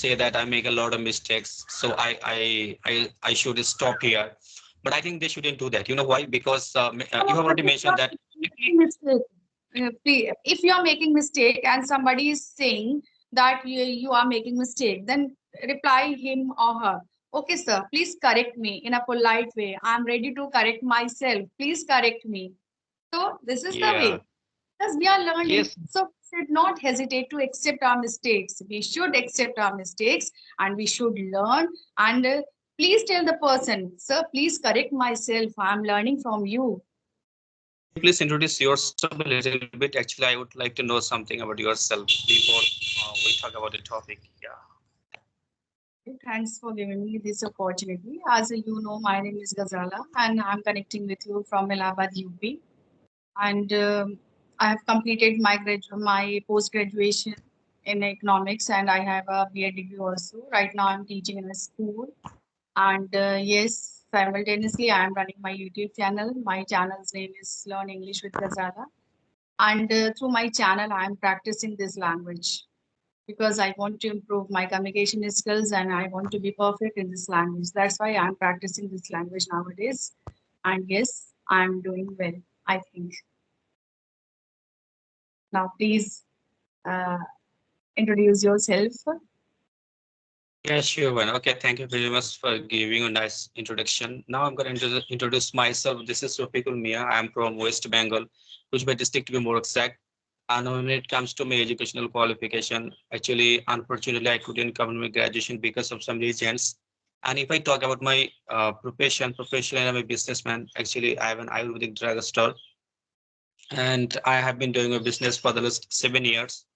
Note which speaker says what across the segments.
Speaker 1: say that I make a lot of mistakes, so I should stop here. But I think they shouldn't do that. You know why? Because you have
Speaker 2: But
Speaker 1: already
Speaker 2: if you
Speaker 1: mentioned
Speaker 2: are
Speaker 1: that.
Speaker 2: making mistake, if you are making mistake and somebody is saying that you are making mistake, then reply him or her. Okay, sir, please correct me in a polite way. I'm ready to correct myself. Please correct me. So this is the
Speaker 1: Yeah.
Speaker 2: way because we are learning.
Speaker 1: Yes.
Speaker 2: So we should not hesitate to accept our mistakes. We should accept our mistakes and we should learn. And please tell the person, sir, please correct myself. I'm learning from you.
Speaker 1: Can you please introduce yourself a little bit? Actually, I would like to know something about yourself before we talk about the topic. Yeah.
Speaker 2: Thanks for giving me this opportunity. As you know, my name is Ghazala and I'm connecting with you from Allahabad, UP. And I have completed my post graduation in economics and I have a BA degree also. Right now, I'm teaching in a school. And yes, simultaneously, I am running my YouTube channel. My channel's name is Learn English with Ghazala. And through my channel, I am practicing this language because I want to improve my communication skills and I want to be perfect in this language. That's why I'm practicing this language nowadays. And yes, I'm doing well, I think. Now, please uh, introduce yourself.
Speaker 1: Yeah, sure. One. Okay, thank you very much for giving a nice introduction. Now I'm going to introduce myself. This is Rafiqul Mia. I'm from West Bengal, which by district to be more exact. And when it comes to my educational qualification, actually, unfortunately, I couldn't complete my graduation because of some reasons. And if I talk about my professionally, I'm a businessman. Actually, I have an Ayurvedic drugstore, and I have been doing a business for the last 7 years.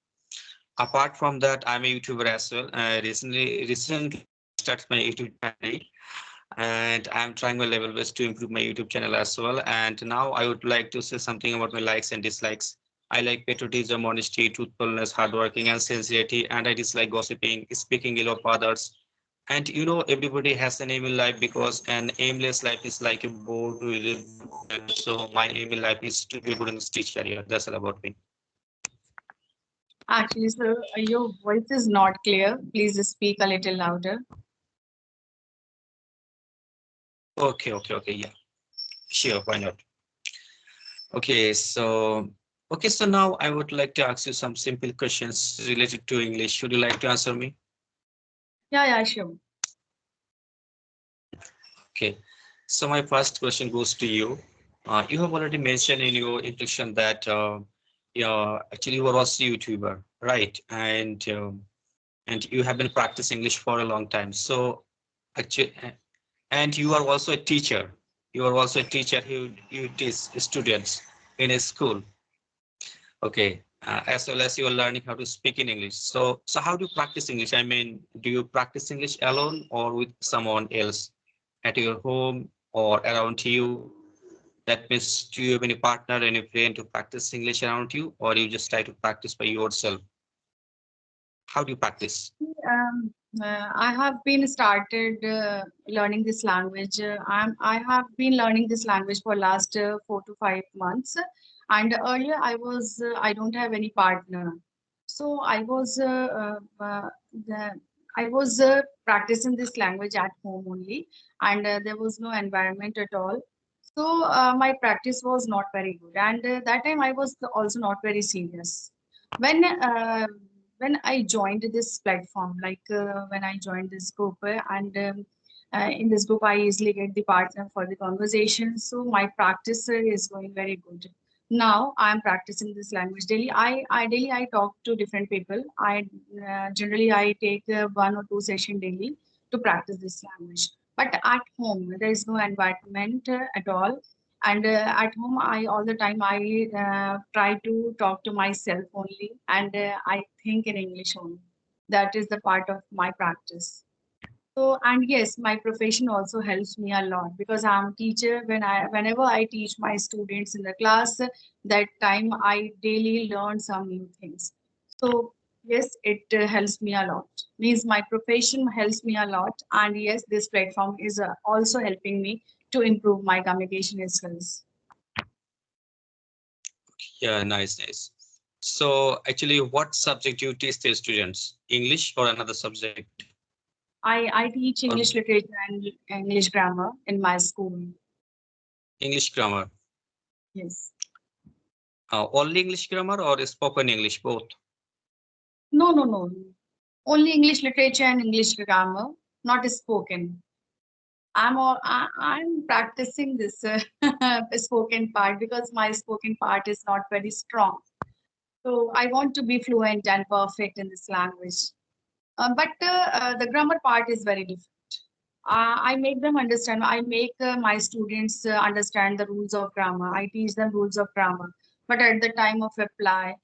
Speaker 1: Apart from that, I'm a YouTuber as well. Recently started my YouTube channel, and I'm trying my level best to improve my YouTube channel as well. And now I would like to say something about my likes and dislikes. I like patriotism, honesty, truthfulness, hardworking, and sincerity, and I dislike gossiping, speaking ill of others. And you know, everybody has an aim in life because an aimless life is like a bored to live. So my aim in life is to be good in this teacher. Yeah, that's all about me.
Speaker 2: Actually, sir, your voice is not clear. Please speak a little louder.
Speaker 1: Okay, yeah, sure, why not? Okay, so now I would like to ask you some simple questions related to English. Should you like to answer me?
Speaker 2: Yeah, yeah, sure.
Speaker 1: Okay. So my first question goes to you. You have already mentioned in your introduction that yeah, actually you are also a YouTuber, right? And you have been practicing English for a long time. So actually, and you are also a teacher. You are also a teacher who you teach students in a school. Okay, as well as you are learning how to speak in English. So how do you practice English? I mean, do you practice English alone or with someone else at your home or around you? That means, do you have any partner, any friend to practice English around you, or you just try to practice by yourself? How do you practice?
Speaker 2: I have been started learning this language. I have been learning this language for last 4 to 5 months. And earlier I don't have any partner. So the, I was practicing this language at home only, and there was no environment at all. So my practice was not very good, and that time I was also not very serious. When I joined this platform, when I joined this group, in this group, I easily get the partner for the conversation. So my practice is going very good. Now I'm practicing this language daily. I talk to different people. I take 1 or 2 sessions daily to practice this language. But at home, there is no environment at all, and at home I all the time I try to talk to myself only, and I think in English only. That is the part of my practice. So, and yes, my profession also helps me a lot because I'm a teacher. Whenever I teach my students in the class, that time I daily learn some new things. So yes, it helps me a lot. Means my profession helps me a lot, and yes, this platform is also helping me to improve my communication skills.
Speaker 1: Yeah, nice. So actually, what subject do you teach the students? English or another subject?
Speaker 2: I teach
Speaker 1: Or
Speaker 2: English literature and English grammar in my school.
Speaker 1: English grammar?
Speaker 2: Yes.
Speaker 1: Only English grammar or spoken English, both?
Speaker 2: No, no, no. Only English literature and English grammar, not spoken. I'm practicing this spoken part because my spoken part is not very strong. So I want to be fluent and perfect in this language. But the grammar part is very different. I make them understand. I make my students understand the rules of grammar. I teach them rules of grammar. But at the time of apply,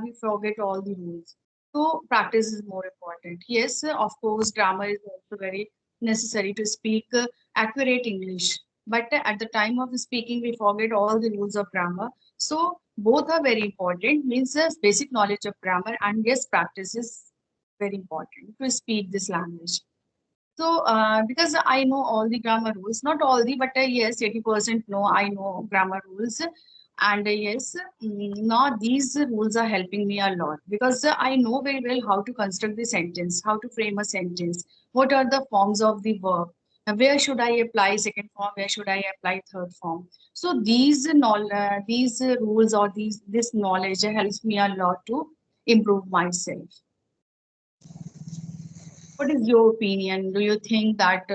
Speaker 2: we forget all the rules. So practice is more important. Yes, of course, grammar is also very necessary to speak accurate English. But at the time of speaking, we forget all the rules of grammar. So both are very important. Means basic knowledge of grammar and yes, practice is very important to speak this language. So, because I know all the grammar rules, not all the, but yes, 80% know I know grammar rules. And yes, now these rules are helping me a lot because I know very well how to construct the sentence, how to frame a sentence, what are the forms of the verb, where should I apply second form, where should I apply third form. So these rules or this knowledge helps me a lot to improve myself. What is your opinion? Do you think that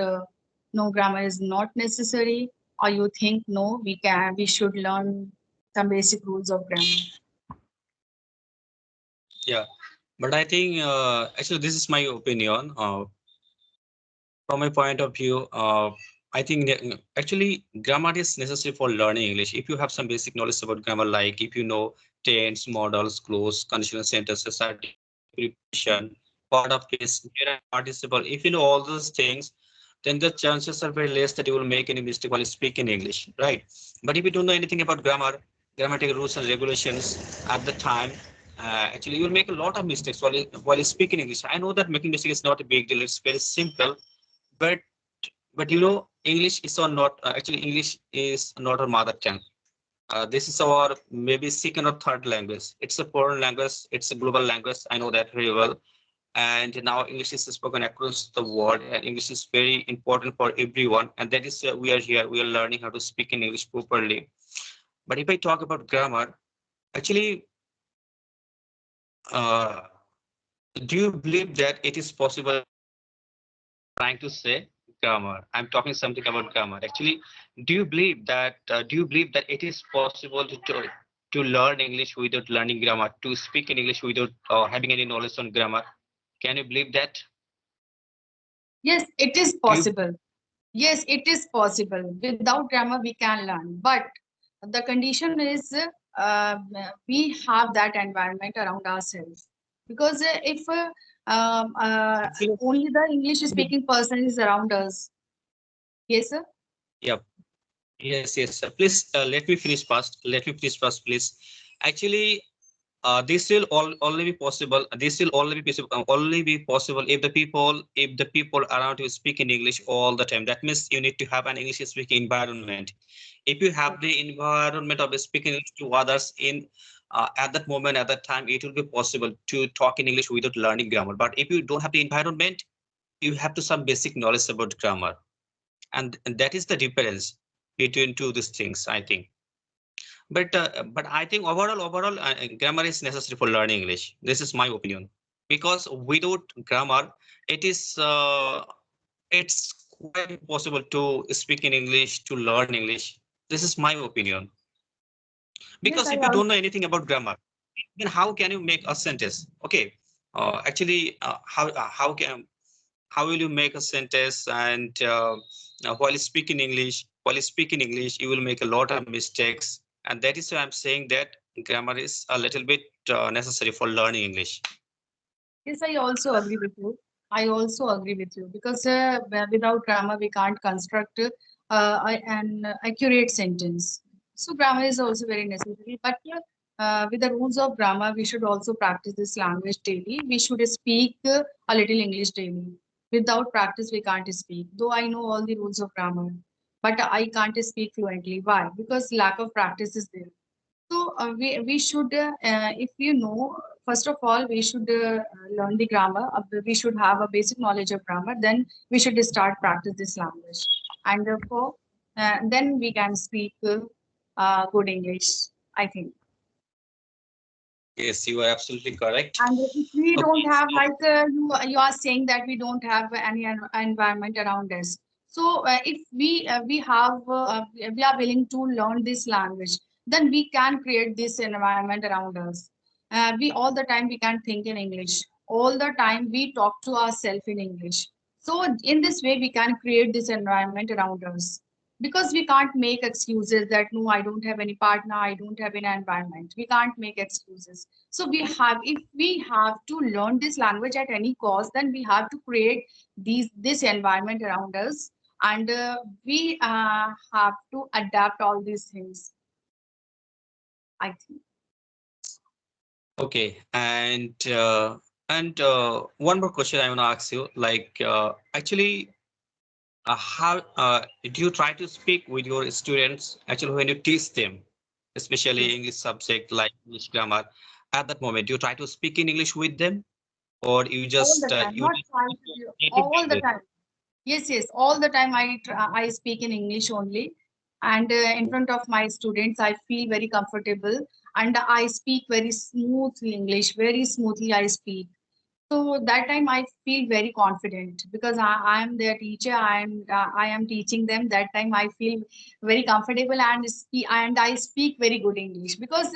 Speaker 2: no grammar is not necessary, or you think no, we should learn some basic rules of grammar?
Speaker 1: Yeah, but I think actually this is my opinion. From my point of view, I think that, actually grammar is necessary for learning English. If you have some basic knowledge about grammar, like if you know tense, modals, clause, conditional sentences, article, preposition, part of case, where and participle, if you know all those things, then the chances are very less that you will make any mistake while speaking English, right? But if you don't know anything about grammar, grammatical rules and regulations at the time, actually you will make a lot of mistakes while speaking English. I know that making mistake is not a big deal; it's very simple, but English is or not actually English is not our mother tongue. This is our maybe second or third language. It's a foreign language, it's a global language, I know that very well. And now English is spoken across the world, and English is very important for everyone, and that is we are here, we are learning how to speak in English properly. But if I talk about grammar, actually, uh, do you believe that it is possible? Trying to say grammar. I'm talking something about grammar. Actually, do you believe that it is possible to learn English without learning grammar, to speak in English without having any knowledge on grammar? Can you believe that?
Speaker 2: Yes, it is
Speaker 1: Do you?
Speaker 2: possible. Yes, it is possible. Without grammar, we can learn. But the condition is we have that environment around ourselves. Because if
Speaker 1: Actually,
Speaker 2: only the English speaking person is around us, yes, sir?
Speaker 1: yeah. Yes, yes. Please let me finish first. Let me finish first, please. Actually, this will only be possible. This will only be possible if the people around you speak in English all the time. That means you need to have an English speaking environment. If you have the environment of speaking English to others in at that moment, at that time, it will be possible to talk in English without learning grammar. But if you don't have the environment, you have to some basic knowledge about grammar, and that is the difference between two these things, I think. But I think overall, grammar is necessary for learning English. This is my opinion. Because without grammar, it is it's quite impossible to speak in English, to learn English. This is my opinion.
Speaker 2: Yes,
Speaker 1: Because
Speaker 2: I
Speaker 1: if you
Speaker 2: also.
Speaker 1: don't know anything about grammar, then how can you make a sentence? Okay, actually, how will you make a sentence? And while speaking English, you will make a lot of mistakes, and that is why I'm saying that grammar is a little bit necessary for learning English.
Speaker 2: Yes, I also agree with you. I also agree with you because without grammar, we can't construct an accurate sentence. So, grammar is also very necessary. But with the rules of grammar, we should also practice this language daily. We should speak a little English daily. Without practice, we can't speak. Though I know all the rules of grammar, but I can't speak fluently. Why? Because lack of practice is there. So we should, if you know, first of all, we should learn the grammar. We should have a basic knowledge of grammar. Then we should start practice this language, and therefore, then we can speak good English, I think.
Speaker 1: Yes, you are absolutely correct.
Speaker 2: And if we don't
Speaker 1: Okay,
Speaker 2: have,
Speaker 1: so
Speaker 2: like you are saying that we don't have any environment around us. So if we have, we are willing to learn this language, then we can create this environment around us. We all the time we can think in English. All the time we talk to ourselves in English. So in this way we can create this environment around us, because we can't make excuses that no, I don't have any partner, I don't have any environment. We can't make excuses. So we have, if we have to learn this language at any cost, then we have to create this environment around us, and we have to adapt all these things, I think.
Speaker 1: okay, and one more question I want to ask you, like actually, how do you try to speak with your students actually when you teach them, especially
Speaker 2: Yes,
Speaker 1: English subject like English grammar? At that moment, do you try to speak in English with them, or you
Speaker 2: all the
Speaker 1: just
Speaker 2: time,
Speaker 1: you
Speaker 2: not
Speaker 1: just
Speaker 2: try
Speaker 1: speak
Speaker 2: to
Speaker 1: your
Speaker 2: do,
Speaker 1: native
Speaker 2: all the
Speaker 1: language?
Speaker 2: time. Yes, yes, all the time I speak in English only, and in front of my students I feel very comfortable, and I speak very smoothly English, very smoothly I speak. So that time I feel very confident, because I am their teacher. I am teaching them. That time I feel very comfortable, and I speak very good English, because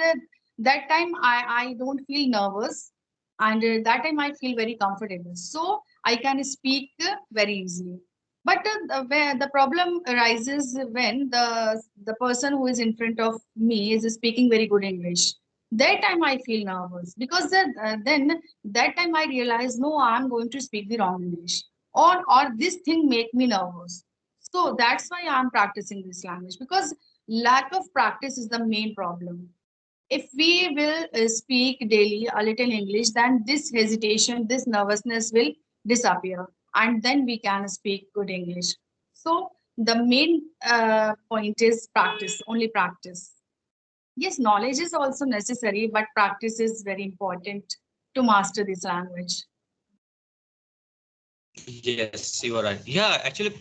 Speaker 2: that time I don't feel nervous, and that time I feel very comfortable. So I can speak very easily. But where the problem arises when the person who is in front of me is speaking very good English. That time I feel nervous, because then that time I realized, no, I'm going to speak the wrong English, or this thing make me nervous. So that's why I'm practicing this language, because lack of practice is the main problem. If we will speak daily a little English, then this hesitation, this nervousness will disappear, and then we can speak good English. So the main point is practice, only practice. Yes, knowledge is also necessary, but practice is very important to master this language.
Speaker 1: Yes, you are right. Yeah, actually,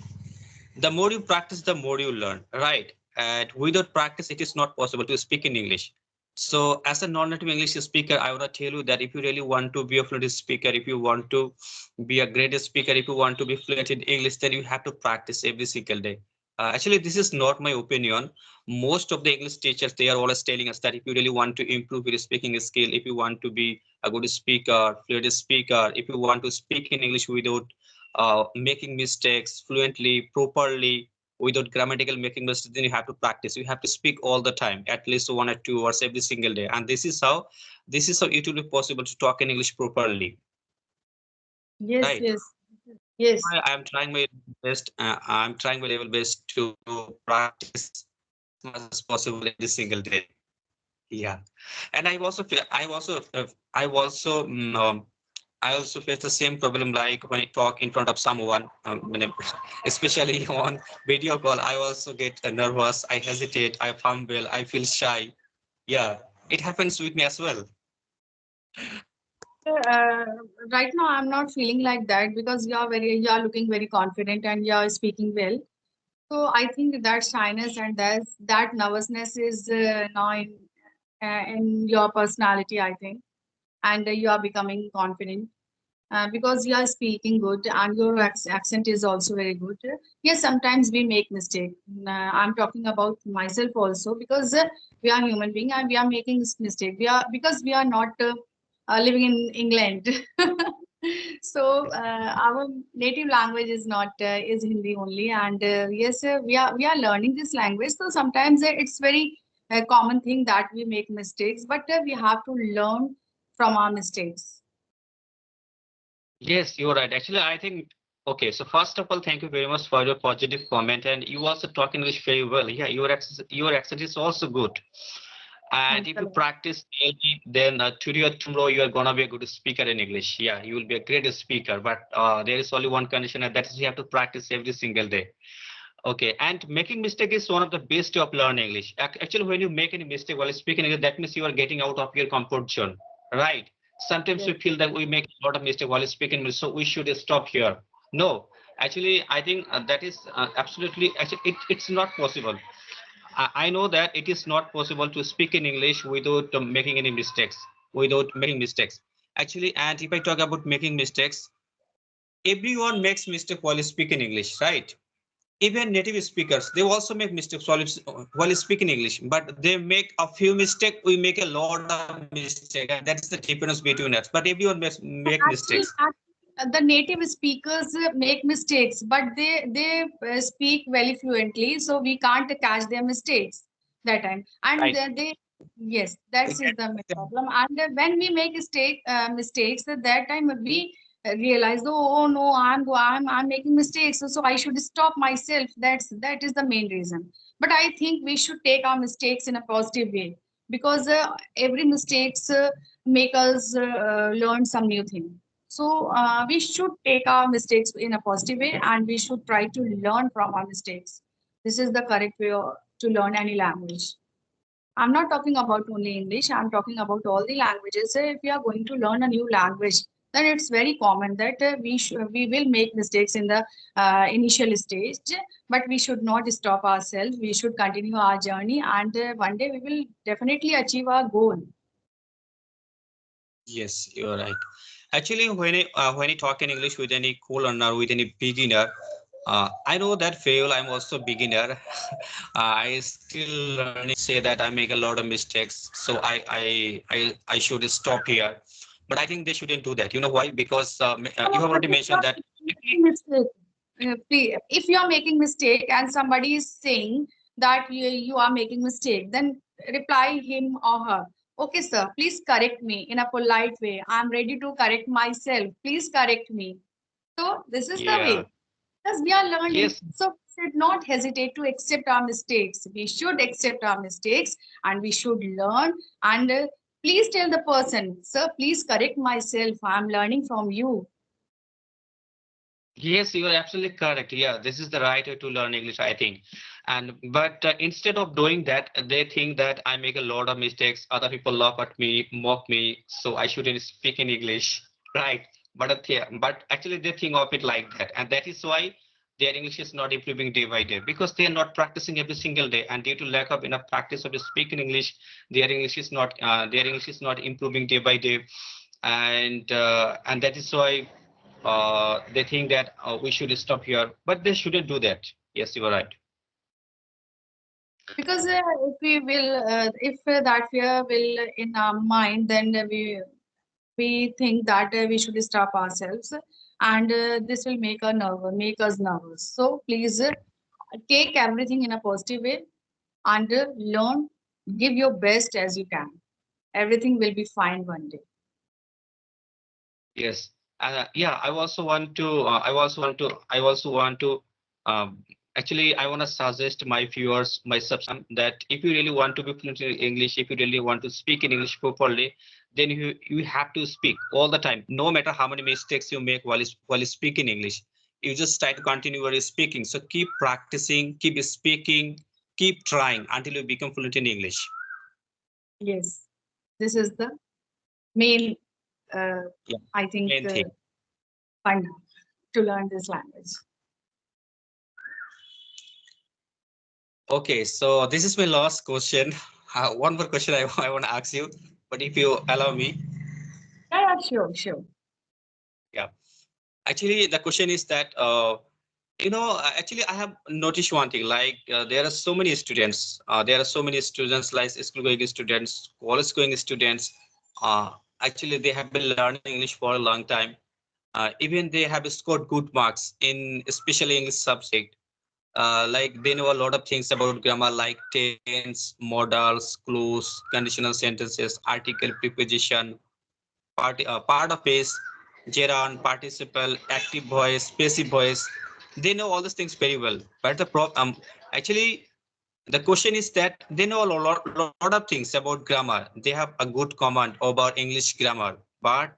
Speaker 1: the more you practice, the more you learn, right? And without practice, it is not possible to speak in English. So, as a non-native English speaker, I want to tell you that if you really want to be a fluent speaker, if you want to be a great speaker, if you want to be fluent in English, then you have to practice every single day. Actually, this is not my opinion. Most of the English teachers, they are always telling us that if you really want to improve your speaking skill, if you want to be a good speaker, fluent speaker, if you want to speak in English without making mistakes fluently, properly, without grammatical making mistakes, then you have to practice. You have to speak all the time, at least 1 or 2 hours every single day. And this is how it will be possible to talk in English properly,
Speaker 2: Yes,
Speaker 1: right?
Speaker 2: yes, yes.
Speaker 1: I'm trying my best. I'm trying my level best to practice as much as possible every single day. Yeah, and I also face the same problem like when I talk in front of someone, especially on video call. I also get nervous. I hesitate. I fumble. I feel shy. Yeah, it happens with me as well.
Speaker 2: Uh, right now, I'm not feeling like that, because you are looking very confident and you are speaking well. So I think that shyness and that nervousness is now in your personality, I think, and you are becoming confident. Because you are speaking good and your accent is also very good. Yes, sometimes we make mistake. I'm talking about myself also, because we are human being and we are making mistake. We are, because we are not living in England. So our native language is not is Hindi only, and yes, we are learning this language. So sometimes it's very common thing that we make mistakes, but we have to learn from our mistakes.
Speaker 1: Yes, you're right. Actually, I think okay. So first of all, thank you very much for your positive comment, and you also talk English very well. Yeah, your accent is also good. And
Speaker 2: Thanks
Speaker 1: if
Speaker 2: a
Speaker 1: you
Speaker 2: lot.
Speaker 1: practice daily, then today or tomorrow you are gonna be a good speaker in English. Yeah, you will be a great speaker. But there is only one condition, and that is you have to practice every single day. Okay, and making mistake is one of the best way of learning English. Actually, when you make any mistake while speaking English, that means you are getting out of your comfort zone, right? Sometimes we
Speaker 2: Yes.
Speaker 1: feel that we make a lot of mistake while speaking English, so we should stop here. No, actually, I think that is absolutely actually it's not possible. I know that it is not possible to speak in English without making any mistakes, without making mistakes. Actually, and if I talk about making mistakes, everyone makes mistake while speaking English, right? Even native speakers, they also make mistakes while speaking English, but they make a few mistakes, we make a lot of mistakes, and that is the difference between us, but everyone makes make mistakes.
Speaker 2: The native speakers make mistakes, but they speak very fluently, so we can't catch their mistakes that time. And
Speaker 1: Right.
Speaker 2: they yes, that is the main problem. And when we make mistakes, at that time we realize, oh no, I'm making mistakes, so I should stop myself. That is the main reason. But I think we should take our mistakes in a positive way, because every mistakes make us learn some new thing. So we should take our mistakes in a positive way, and we should try to learn from our mistakes. This is the correct way to learn any language. I'm not talking about only English, I'm talking about all the languages. If we are going to learn a new language, then it's very common that we will make mistakes in the initial stage, but we should not stop ourselves. We should continue our journey, and one day we will definitely achieve our goal.
Speaker 1: Yes, you're right. Actually, when I talk in English with any co-learner, with any beginner, I know that fail. I'm also beginner. I still learning. Say that I make a lot of mistakes, so I should stop here. But I think they shouldn't do that. You know why? Because you have
Speaker 2: But
Speaker 1: already
Speaker 2: if you
Speaker 1: mentioned
Speaker 2: are
Speaker 1: that.
Speaker 2: making mistake, if you are making mistake and somebody is saying that you are making mistake, then reply him or her. Okay, sir, please correct me in a polite way. I'm ready to correct myself. Please correct me. So this is the
Speaker 1: Yeah.
Speaker 2: way, because we are learning.
Speaker 1: Yes.
Speaker 2: So we should not hesitate to accept our mistakes. We should accept our mistakes, and we should learn. And please tell the person, sir, please correct myself. I'm learning from you.
Speaker 1: Yes, you are absolutely correct. Yeah, this is the right way to learn English, I think. And but instead of doing that, they think that I make a lot of mistakes. Other people laugh at me, mock me, so I shouldn't speak in English, right? But actually they think of it like that, and that is why their English is not improving day by day because they are not practicing every single day, and due to lack of enough practice of speaking English, their English is not improving day by day, and that is why they think that we should stop here, but they shouldn't do that. Yes, you are right.
Speaker 2: Because if we will, if that fear will in our mind, then we think that we should stop ourselves, and this will make us nervous. So please take everything in a positive way, and learn, give your best as you can. Everything will be fine one day.
Speaker 1: Yes. Yeah, I also want to. I also want to. I also want to. Um, Actually, I want to suggest my viewers, my subs, that if you really want to be fluent in English, if you really want to speak in English properly, then you have to speak all the time, no matter how many mistakes you make while speaking English. You just try to continue your speaking. So keep practicing, keep speaking, keep trying until you become fluent in English.
Speaker 2: Yes, this is the main, uh,
Speaker 1: Yeah,
Speaker 2: I think,
Speaker 1: main thing.
Speaker 2: fun to learn this language.
Speaker 1: Okay, so this is my last question. One more question I want to ask you, but if you allow me,
Speaker 2: Yeah, yeah, sure, sure.
Speaker 1: yeah. Actually, the question is that, actually, I have noticed one thing. Like, there are so many students. There are so many students, like school-going students, college-going students. Uh, Actually, they have been learning English for a long time. Even they have scored good marks in especially English subject. Like they know a lot of things about grammar like tense, modals, clues, conditional sentences, article, preposition, part of is, gerund, participle, active voice, passive voice. They know all these things very well. But actually the question is that they know a lot of things about grammar. They have a good command about English grammar, but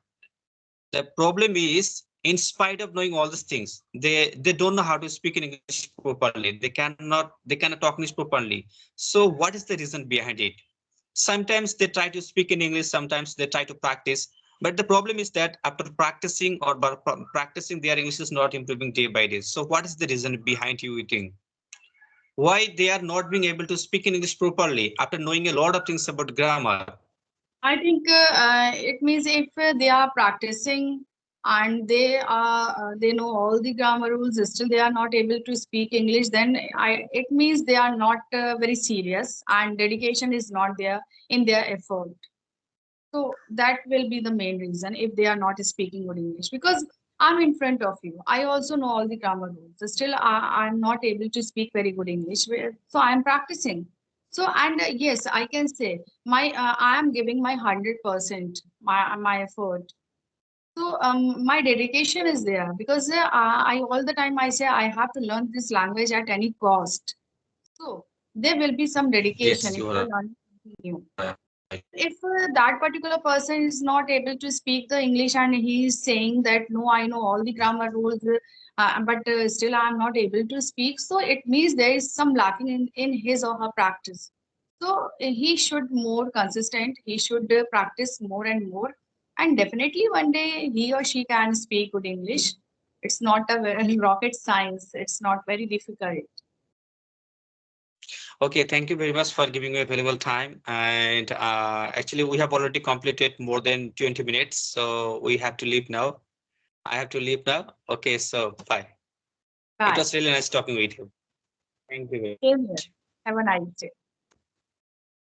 Speaker 1: the problem is in spite of knowing all these things, they don't know how to speak in English properly. They cannot talk English properly. So what is the reason behind it? Sometimes they try to speak in English, sometimes they try to practice, but the problem is that after practicing or practicing, their English is not improving day by day. So what is the reason behind you think? Why they are not being able to speak in English properly after knowing a lot of things about grammar?
Speaker 2: I think it means if they are practicing and they know all the grammar rules, still they are not able to speak English, then it means they are not very serious and dedication is not there in their effort. So that will be the main reason if they are not speaking good English. Because I'm in front of you, I also know all the grammar rules. Still, I'm not able to speak very good English. So I'm practicing. So and yes, I can say I am giving my 100%, my effort. So my dedication is there because I all the time I say I have to learn this language at any cost. So there will be some dedication
Speaker 1: Yes,
Speaker 2: if
Speaker 1: you
Speaker 2: I
Speaker 1: are
Speaker 2: learn something new.
Speaker 1: right.
Speaker 2: But if that particular person is not able to speak the English and he is saying that no, I know all the grammar rules, but still I am not able to speak, so it means there is some lacking in his or her practice. So he should more consistent. He should practice more and more, and definitely one day he or she can speak good English. It's not a very rocket science. It's not very difficult.
Speaker 1: Okay, thank you very much for giving me a valuable time. And actually, we have already completed more than 20 minutes, so we have to leave now. I have to leave now. Okay, so bye. It
Speaker 2: Bye.
Speaker 1: was really nice talking with you. Thank you very
Speaker 2: Same here.
Speaker 1: much.
Speaker 2: Have a nice day.